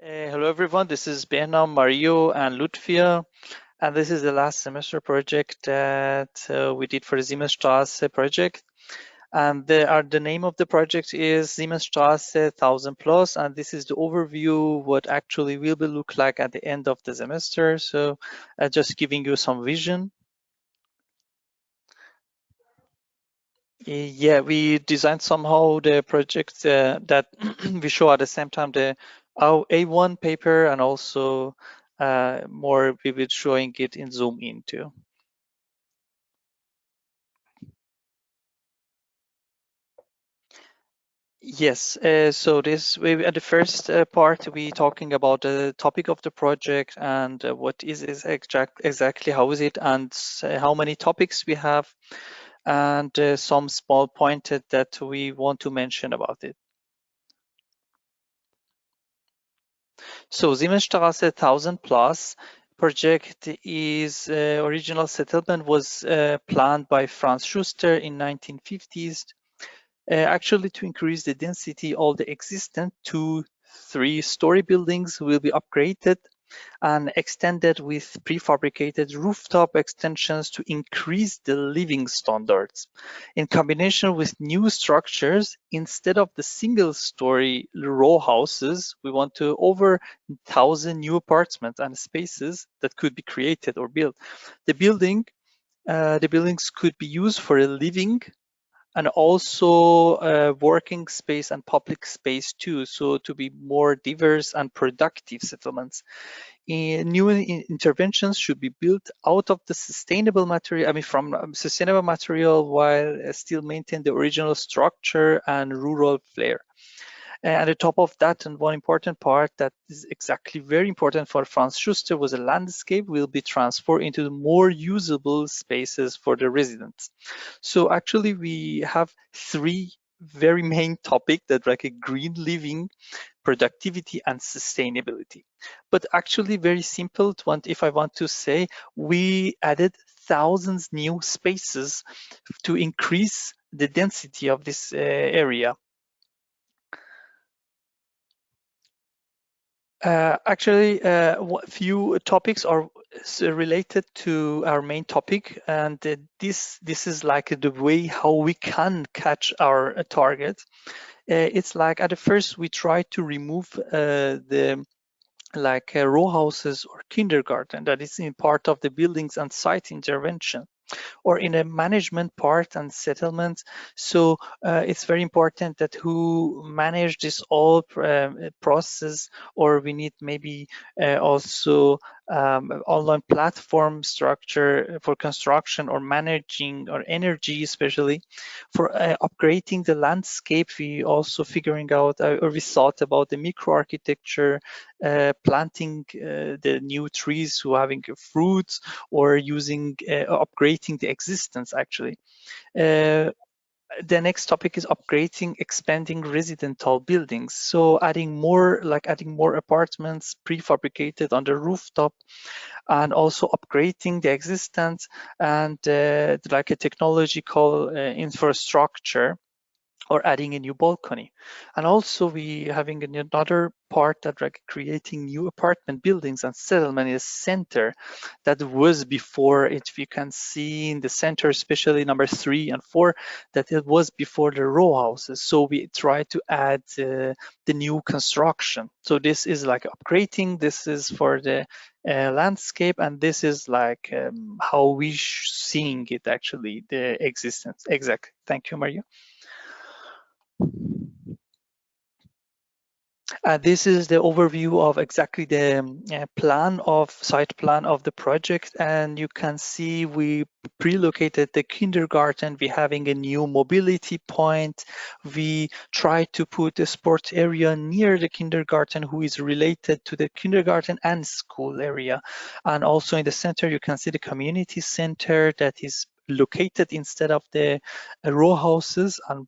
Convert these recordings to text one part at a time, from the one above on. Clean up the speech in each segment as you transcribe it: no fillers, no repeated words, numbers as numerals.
Hello everyone, this is Behnam, Mario, and Lutfia, and this is the last semester project that we did for the SIEMENSSTRASSE project. And the name of the project is SIEMENSSSTRASSE 1000 plus, and this is the overview what actually will be look like at the end of the semester. So just giving you some vision. Yeah, we designed somehow the project that we show at the same time our A1 paper, and also more vivid showing it in zoom in too. Yes, so this we at the first part we talking about the topic of the project and what is exactly how is it, and how many topics we have, and some small pointed that we want to mention about it. So SIEMENSSTRASSE 1000 plus project is original settlement was planned by Franz Schuster in 1950s. Actually, to increase the density, all the existing 2-3-story buildings will be upgraded and extended with prefabricated rooftop extensions to increase the living standards. In combination with new structures, instead of the single-story row houses, we want to over 1,000 new apartments and spaces that could be created or built. The buildings could be used for a living and also working space and public space too, so to be more diverse and productive settlements. New interventions should be built out of the sustainable material, from sustainable material, while still maintain the original structure and rural flair. And on top of that, and one important part that is exactly very important for Franz Schuster was a landscape will be transformed into the more usable spaces for the residents. So actually we have three very main topic that like a green living, productivity, and sustainability. But actually very simple to want, if I want to say, we added thousands new spaces to increase the density of this area. Actually, few topics are related to our main topic, and this is like the way how we can catch our target. It's like at the first we try to remove the row houses or kindergarten that is in part of the buildings and site intervention, or in a management part and settlement. So it's very important that who manage this all process, or we need maybe also online platform structure for construction or managing or energy, especially for upgrading the landscape. We also figuring out or we thought about the microarchitecture, planting the new trees who having fruits, or using upgrading the existence actually. The next topic is upgrading, expanding residential buildings. So adding more apartments prefabricated on the rooftop, and also upgrading the existence and like a technological infrastructure, or adding a new balcony. And also we having another part that like creating new apartment buildings and settlement in the center that was before it. You can see in the center, especially number 3 and 4, that it was before the row houses. So we try to add the new construction. So this is like upgrading, this is for the landscape, and this is like how we seeing it actually, the existence. Exactly. Thank you, Mario. This is the overview of exactly the site plan of the project, and you can see we pre-located the kindergarten. We having a new mobility point. We try to put a sports area near the kindergarten, who is related to the kindergarten and school area. And also in the center, you can see the community center that is located instead of the row houses. And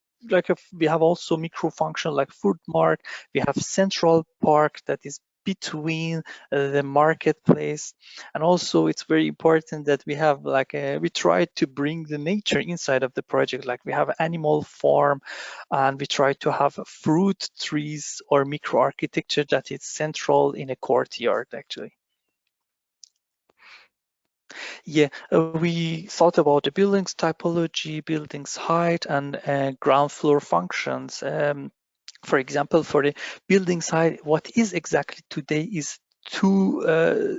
we have also micro function like food mart. We have central park that is between the marketplace. And also it's very important that we have we try to bring the nature inside of the project, like we have animal farm, and we try to have fruit trees or microarchitecture that is central in a courtyard actually. Yeah, we thought about the building's typology, building's height, and ground floor functions. For example, for the building side, what is exactly today is two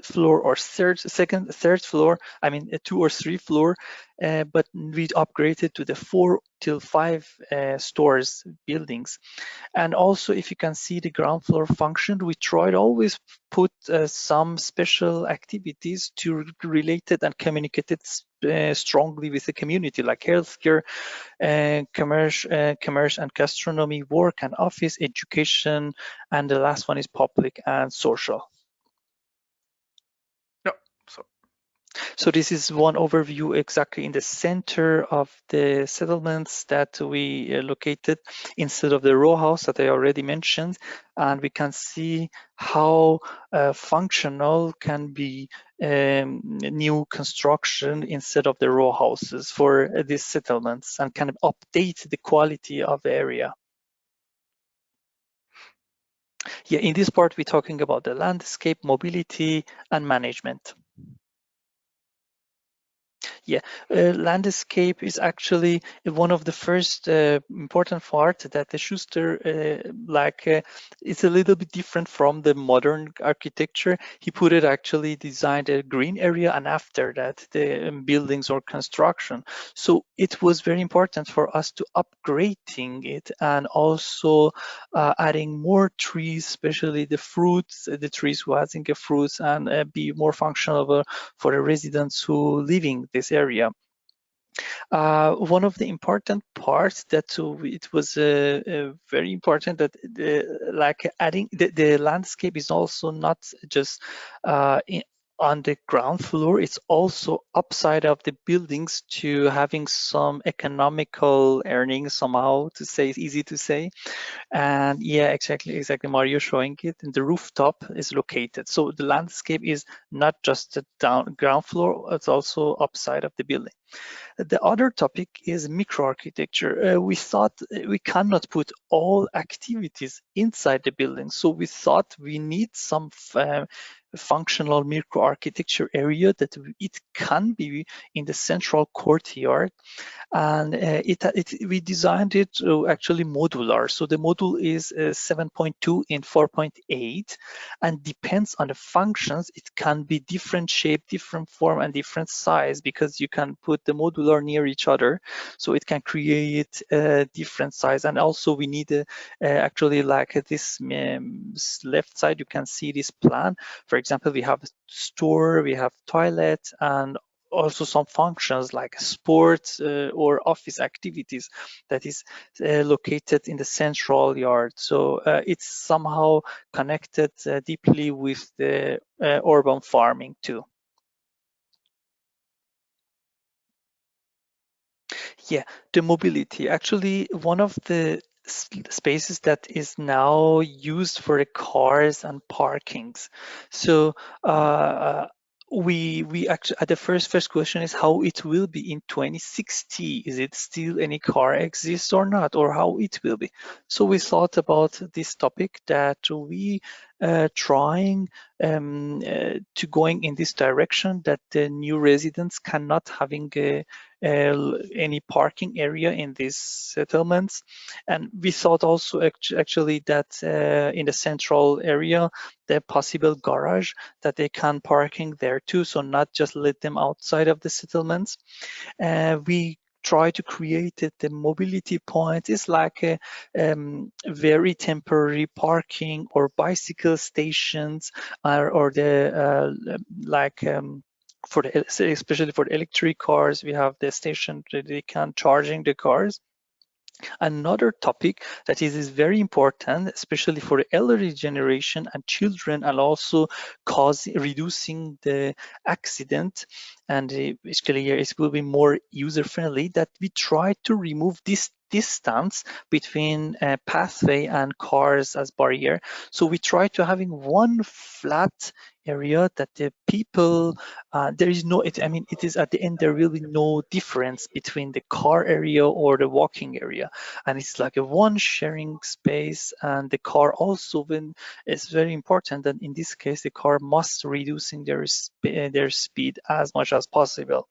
floor or third floor, I mean a 2 or 3 floor, but we upgraded to the 4 till 5 stores buildings. And also, if you can see the ground floor function, we tried always put some special activities to related and communicated strongly with the community, like healthcare, commerce and gastronomy, work and office, education, and the last one is public and social. So this is one overview exactly in the center of the settlements that we located instead of the row house that I already mentioned. And we can see how functional can be new construction instead of the row houses for these settlements, and can update the quality of the area. Yeah, in this part, we're talking about the landscape, mobility, and management. Yeah, landscape is actually one of the first important part that the Schuster it's a little bit different from the modern architecture. He put it actually designed a green area, and after that the buildings or construction. So it was very important for us to upgrading it, and also adding more trees, especially the fruits, the trees who having the fruits, and be more functional for the residents who living this area. One of the important parts that it was very important that adding the landscape is also not just on the ground floor, it's also upside of the buildings to having some economical earnings somehow, to say it's easy to say. And yeah, exactly, Mario showing it. And the rooftop is located. So the landscape is not just the ground floor, it's also upside of the building. The other topic is microarchitecture. We thought we cannot put all activities inside the building. So we thought we need some functional microarchitecture area that it can be in the central courtyard. And we designed it actually modular. So the module is 7.2 in 4.8, and depends on the functions. It can be different shape, different form, and different size, because you can put the modular near each other, so it can create different size. And also we need actually this left side, you can see this plan. For example, we have store, we have toilet, and also some functions like sports or office activities that is located in the central yard. So it's somehow connected deeply with the urban farming too. Yeah, the mobility. Actually, one of the spaces that is now used for the cars and parkings. So we actually, the first question is how it will be in 2060. Is it still any car exists or not, or how it will be? So we thought about this topic, that we trying to going in this direction, that the new residents cannot having any parking area in these settlements. And we thought also actually that in the central area, the possible garage, that they can parking there too, so not just let them outside of the settlements. We try to create it, the mobility point is like a very temporary parking or bicycle stations, or the for the, especially for the electric cars, we have the station that they can charging the cars. Another topic that is very important, especially for the elderly generation and children, and also reducing the accident, and basically it will be more user friendly, that we try to remove this distance between a pathway and cars as barrier. So we try to having one flat area that the people, there is no, I mean, it is at the end, there will be no difference between the car area or the walking area. And it's like a one sharing space, and the car also, when it's very important that in this case, the car must reducing their speed as much as possible.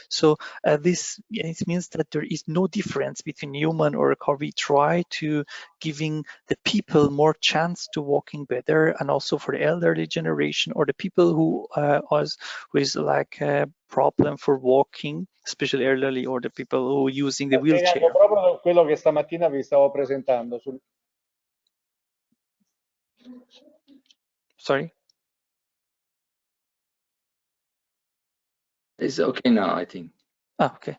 So this it means that there is no difference between human or a car. We try to giving the people more chance to walking better, and also for the elderly generation or the people who who is like a problem for walking, especially elderly, or the people who are using the wheelchair. Proprio quello che stamattina vi stavo presentando. Sorry. It's okay now, I think. Ah, okay.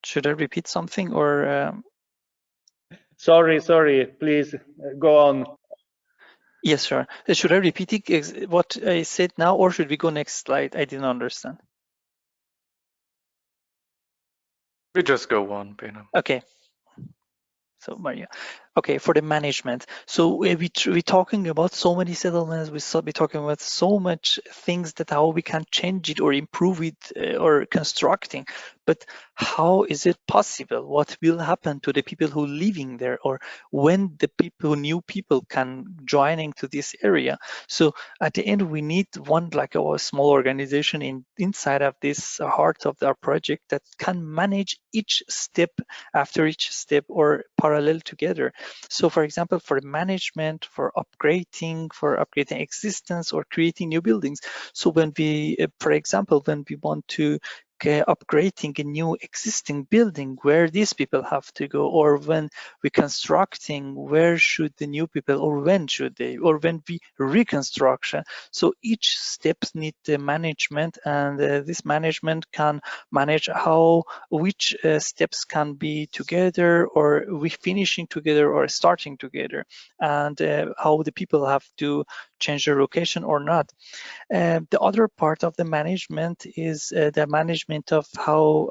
Should I repeat something or? Sorry, please go on. Yes, sure. Should I repeat what I said now, or should we go next slide? I didn't understand. We just go on, Behnam. Okay. So Maria, okay, for the management. So we're talking about so many settlements. We're talking about so much things that how we can change it or improve it or constructing. But how is it possible? What will happen to the people who living there, or when the people, new people, can join into this area? So at the end, we need one like a small organization inside of this heart of our project that can manage each step after each step or parallel together. So for example, for management, for upgrading existence or creating new buildings. So when we, for example, when we want to upgrading a new existing building, where these people have to go, or when we're constructing, where should the new people, or when should they, or when we reconstruction. So each steps need the management, and this management can manage which steps can be together, or we finishing together or starting together, and how the people have to change their location or not. The other part of the management is the management of how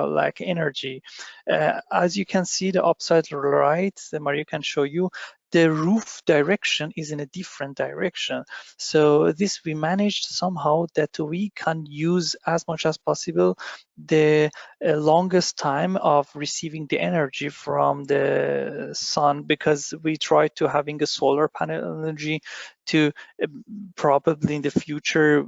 like energy. As you can see the upside right, Mario can show you, the roof direction is in a different direction. So this we managed somehow that we can use as much as possible the longest time of receiving the energy from the sun, because we try to having a solar panel energy to probably in the future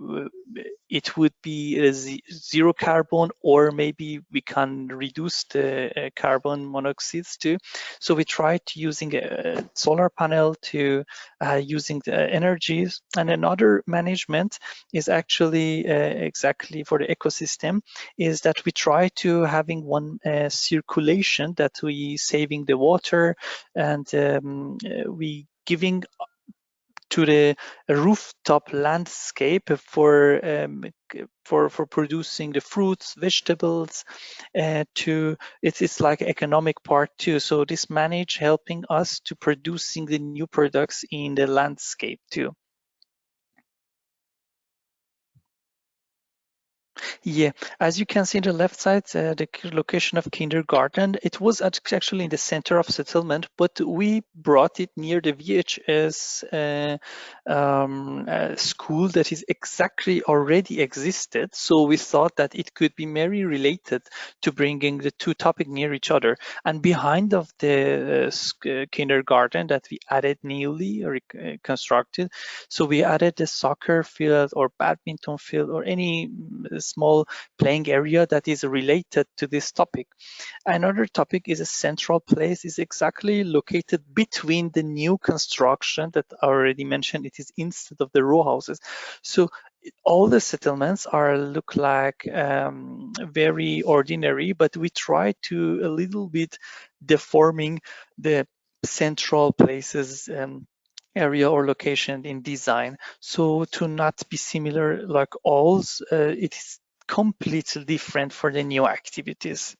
it would be a zero carbon, or maybe we can reduce the carbon monoxides too. So we tried using a solar panel to using the energies. And another management is actually exactly for the ecosystem, is that we try to having one circulation, that we saving the water, and we giving to the rooftop landscape for producing the fruits, vegetables. It is like economic part too. So this manage helping us to producing the new products in the landscape too. Yeah, as you can see on the left side, the location of kindergarten, it was actually in the center of settlement, but we brought it near the VHS school that is exactly already existed. So we thought that it could be very related to bringing the two topics near each other. And behind of the kindergarten that we added newly constructed, so we added the soccer field or badminton field or any small playing area that is related to this topic. Another topic is a central place, is exactly located between the new construction that I already mentioned. It is instead of the row houses. So all the settlements look like very ordinary, but we try to a little bit deforming the central places area or location in design, so to not be similar like alls, it is completely different for the new activities.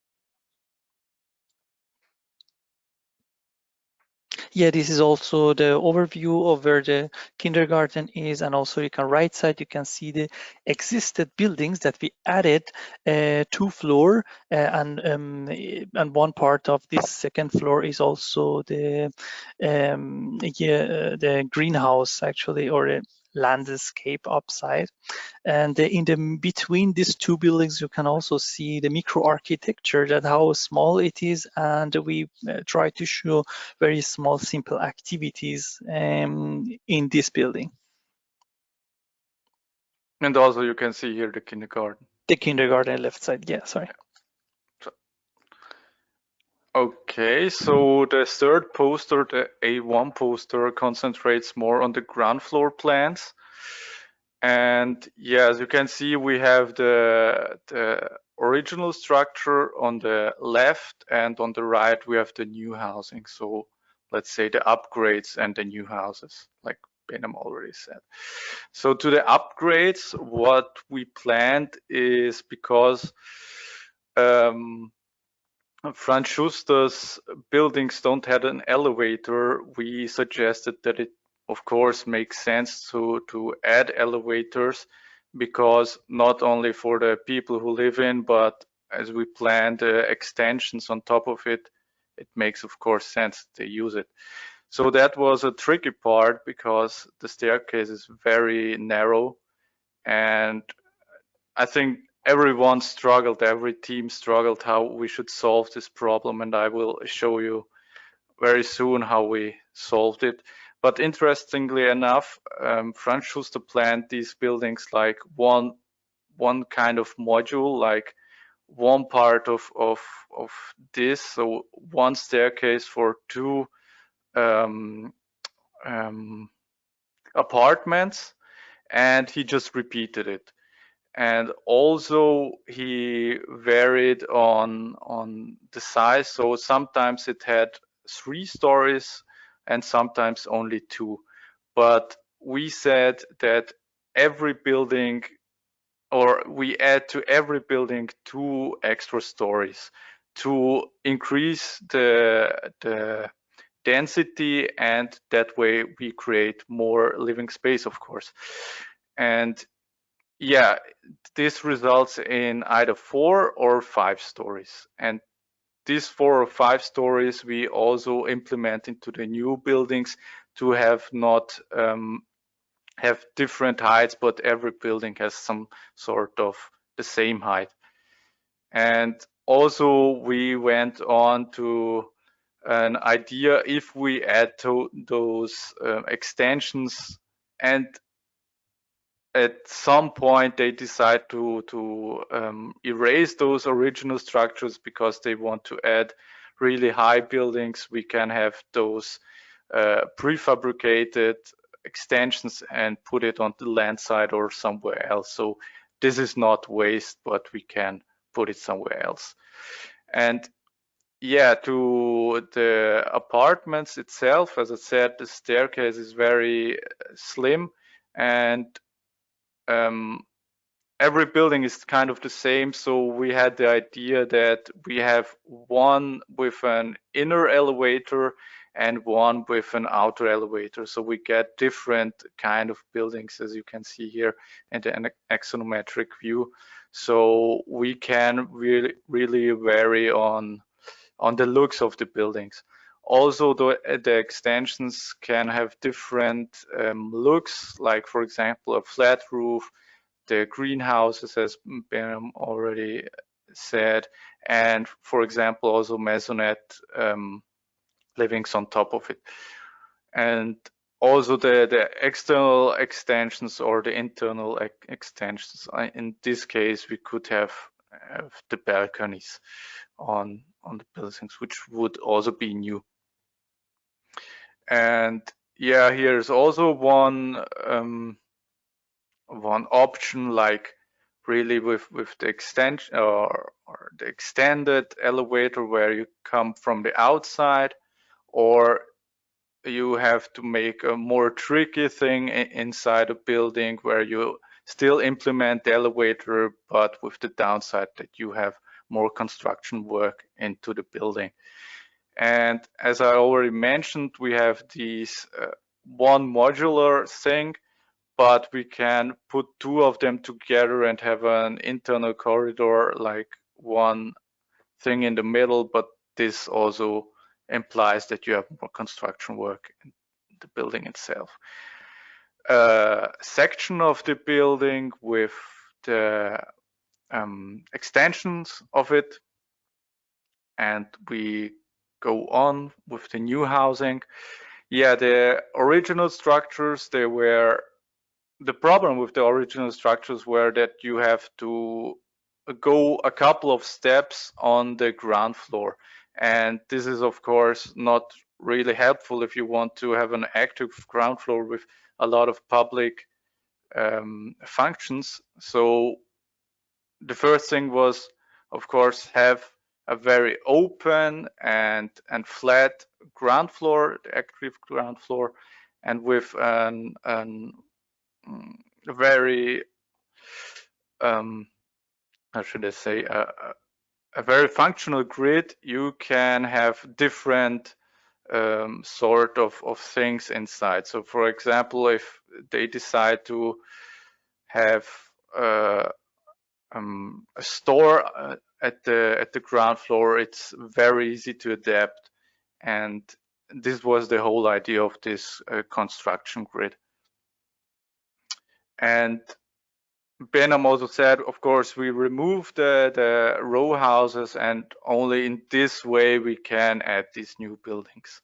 Yeah, this is also the overview of where the kindergarten is, and also you can right side, you can see the existed buildings that we added 2 floor, and one part of this second floor is also the the greenhouse actually, or a landscape upside. And in the between these two buildings, you can also see the microarchitecture, that how small it is, and we try to show very small, simple activities in this building. And also you can see here the kindergarten. The kindergarten left side, yeah, sorry. Okay, so the third poster, the A1 poster, concentrates more on the ground floor plans. And yeah, as you can see, we have the original structure on the left, and on the right we have the new housing. So let's say the upgrades and the new houses, like Behnam already said. So to the upgrades, what we planned is, because Franz Schuster's buildings don't have an elevator, we suggested that it of course makes sense to add elevators, because not only for the people who live in, but as we plan the extensions on top of it, it makes of course sense to use it. So that was a tricky part, because the staircase is very narrow, and I think everyone struggled, every team struggled how we should solve this problem, and I will show you very soon how we solved it. But interestingly enough, Franz Schuster planned these buildings like one kind of module, like one part of this, so one staircase for two apartments, and he just repeated it. And also he varied on the size, so sometimes it had 3 stories and sometimes only 2. But we said that every building, or we add to every building 2 extra stories to increase the density, and that way we create more living space, of course. And yeah, this results in either 4 or 5 stories. And these 4 or 5 stories we also implement into the new buildings to have not have different heights, but every building has some sort of the same height. And also we went on to an idea, if we add to those extensions, and at some point they decide to erase those original structures because they want to add really high buildings, we can have those prefabricated extensions and put it on the land side or somewhere else. So this is not waste, but we can put it somewhere else. And yeah, to the apartments itself, as I said, the staircase is very slim, and every building is kind of the same. So we had the idea that we have one with an inner elevator and one with an outer elevator. So we get different kind of buildings, as you can see here in the axonometric view. So we can really vary on the looks of the buildings. Also, the extensions can have different looks, like for example, a flat roof, the greenhouses, as Behnam already said, and for example, also maisonette livings on top of it. And also the external extensions or the internal extensions. In this case, we could have the balconies on the buildings, which would also be new. And yeah, here's also one option, like really with the extension or the extended elevator, where you come from the outside, or you have to make a more tricky thing inside a building where you still implement the elevator, but with the downside that you have more construction work into the building. And as I already mentioned, we have these one modular thing, but we can put two of them together and have an internal corridor, like one thing in the middle, but this also implies that you have more construction work in the building itself. A section of the building with the extensions of it, and we go on with the new housing. Yeah, the original structures, the problem with the original structures were that you have to go a couple of steps on the ground floor. And this is, of course, not really helpful if you want to have an active ground floor with a lot of public functions. So the first thing was, of course, have a very open and flat ground floor, the active ground floor, and with a very how should I say, a very functional grid. You can have different sort of things inside. So for example, if they decide to have a store at the ground floor, it's very easy to adapt, and this was the whole idea of this construction grid. And Behnam also said, of course, we remove the row houses, and only in this way we can add these new buildings.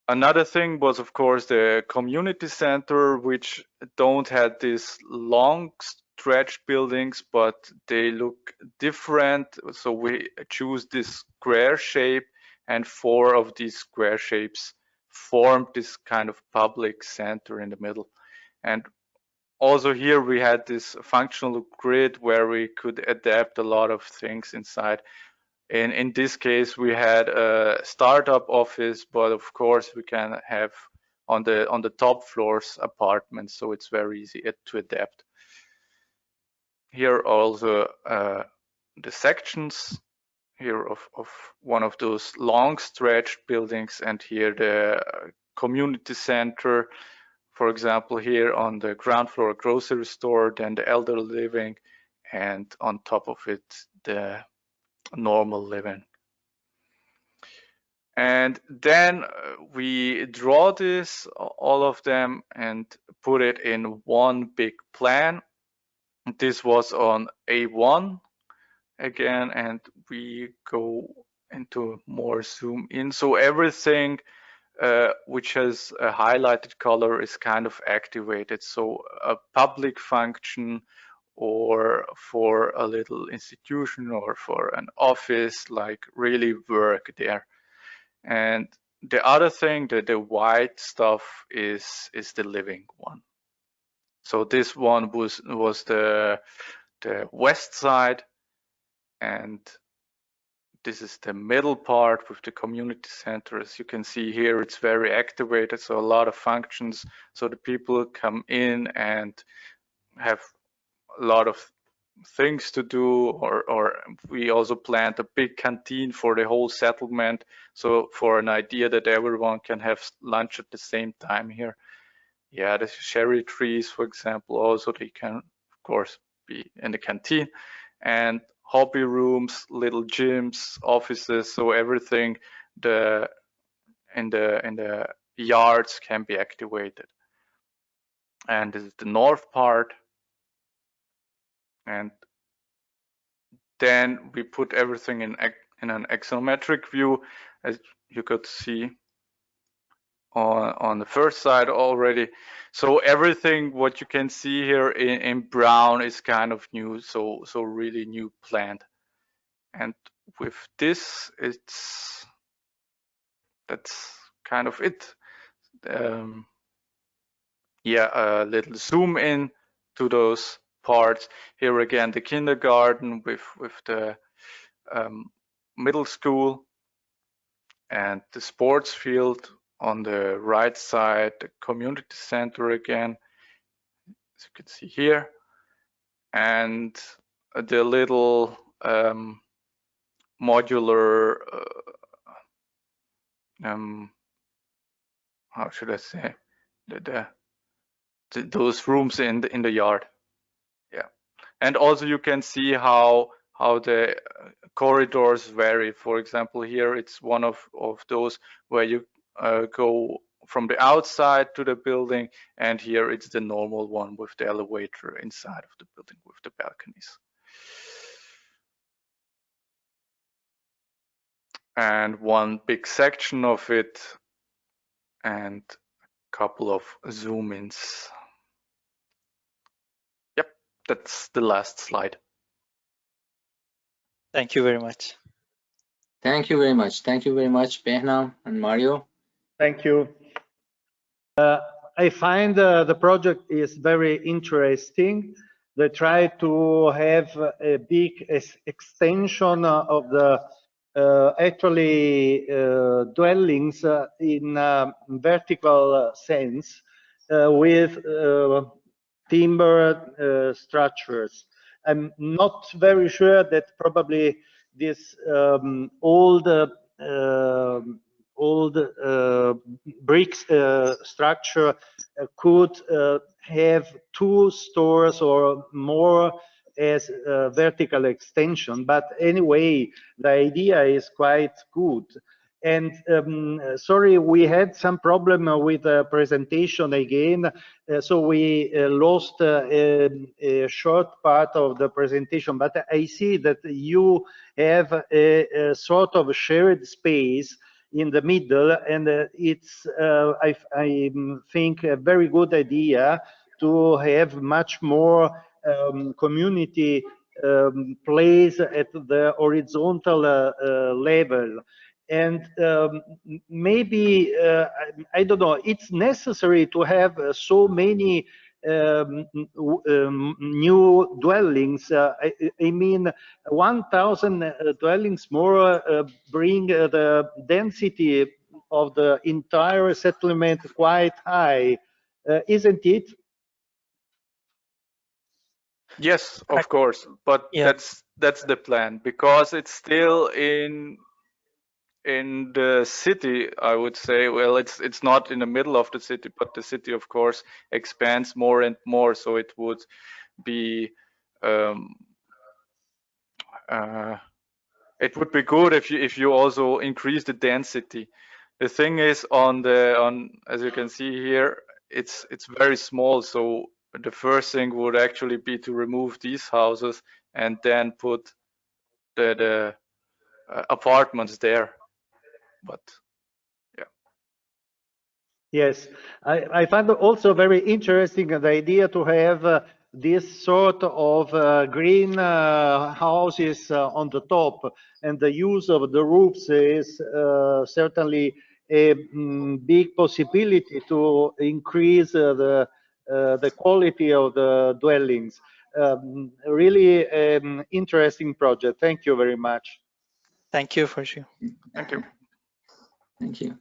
Another thing was, of course, the community center, which don't have these long stretched buildings, but they look different. So we choose this square shape, and 4 of these square shapes formed this kind of public center in the middle. And also here we had this functional grid where we could adapt a lot of things inside. In this case, we had a startup office, but of course we can have on the top floors apartments, so it's very easy to adapt. Here also the sections here of one of those long stretched buildings, and here the community center. For example, here on the ground floor, a grocery store, then the elderly living, and on top of it, the normal living. And then we draw this, all of them, and put it in one big plan. This was on A1 again, and we go into more zoom in. So everything which has a highlighted color is kind of activated. So a public function, or for a little institution, or for an office, like really work there. And the other thing, the white stuff, is the living one. So this one was the west side, and this is the middle part with the community center. As you can see here, it's very activated, so a lot of functions. So the people come in and have a lot of things to do, or we also planned a big canteen for the whole settlement. So for an idea that everyone can have lunch at the same time here. Yeah, the cherry trees, for example, also they can, of course, be in the canteen. And hobby rooms, little gyms, offices, so everything in the yards can be activated. And this is the north part. And then we put everything in an axonometric view, as you could see on the first side already. So everything what you can see here in brown is kind of new, so really new planned. And with this, that's kind of it. Yeah, a little zoom in to those parts. Here again, the kindergarten with the middle school, and the sports field on the right side, the community center again, as you can see here, and the little modular how should I say, those rooms in the yard. Yeah, and also you can see how the corridors vary. For example, here it's one of those where you go from the outside to the building, and here it's the normal one with the elevator inside of the building with the balconies. And one big section of it, and a couple of zoom-ins. Yep, that's the last slide. Thank you very much. Thank you very much. Thank you very much, Behnam and Mario. Thank you. I find the project is very interesting. They try to have a big extension of the actually dwellings in vertical sense with timber structures. I'm not very sure that probably this old brick structure could have 2 stores or more as a vertical extension. But anyway, the idea is quite good. And sorry, we had some problem with the presentation again, so we lost a short part of the presentation. But I see that you have a sort of shared space in the middle, and it's I think a very good idea to have much more community place at the horizontal level. And maybe I don't know, it's necessary to have so many new dwellings. I mean, 1,000 dwellings more bring the density of the entire settlement quite high, isn't it? Yes, of course, but Yeah. that's the plan, because it's still in the city, I would say. Well, it's not in the middle of the city, but the city, of course, expands more and more. So it would be good if you also increase the density. The thing is, as you can see here, it's very small. So the first thing would actually be to remove these houses and then put the apartments there. But yeah. Yes, I find also very interesting the idea to have this sort of green houses on the top, and the use of the roofs is certainly a big possibility to increase the quality of the dwellings. Really interesting project. Thank you very much. Thank you for sure. Thank you. Thank you.